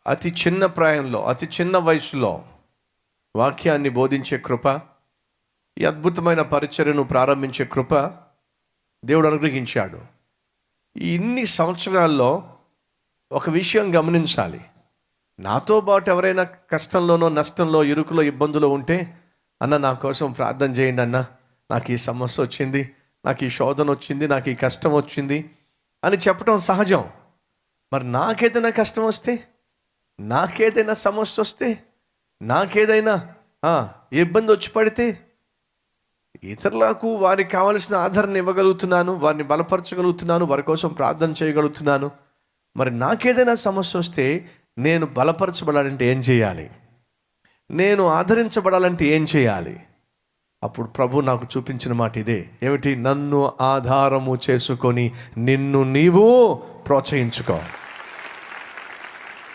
అతి చిన్న ప్రాయంలో, అతి చిన్న వయసులో వాక్యాన్ని బోధించే కృప, ఈ అద్భుతమైన పరిచర్యను ప్రారంభించే కృప దేవుడు అనుగ్రహించాడు. ఇన్ని సంవత్సరాల్లో ఒక విషయం గమనించాలి. నాతో పాటు ఎవరైనా కష్టంలోనో, నష్టంలో, ఇరుకులో, ఇబ్బందులో ఉంటే, అన్న నా కోసం ప్రార్థన చేయండి అన్న, నాకు ఈ సమస్య వచ్చింది, నాకు ఈ శోధన వచ్చింది, నాకు ఈ కష్టం వచ్చింది అని చెప్పడం సహజం. మరి నాకేదైనా కష్టం వస్తే, నాకేదైనా సమస్య వస్తే, నాకేదైనా ఇబ్బంది వచ్చి పడితే, ఇతరులకు వారికి కావలసిన ఆదరణ ఇవ్వగలుగుతున్నాను, వారిని బలపరచగలుగుతున్నాను, వారి కోసం ప్రార్థన చేయగలుగుతున్నాను. మరి నాకేదైనా సమస్య వస్తే నేను బలపరచబడాలంటే ఏం చేయాలి? నేను ఆదరించబడాలంటే ఏం చేయాలి? అప్పుడు ప్రభు నాకు చూపించిన మాట ఇదే. ఏమిటి? నన్ను ఆధారము చేసుకొని నిన్ను నీవు ప్రోత్సహించుకో.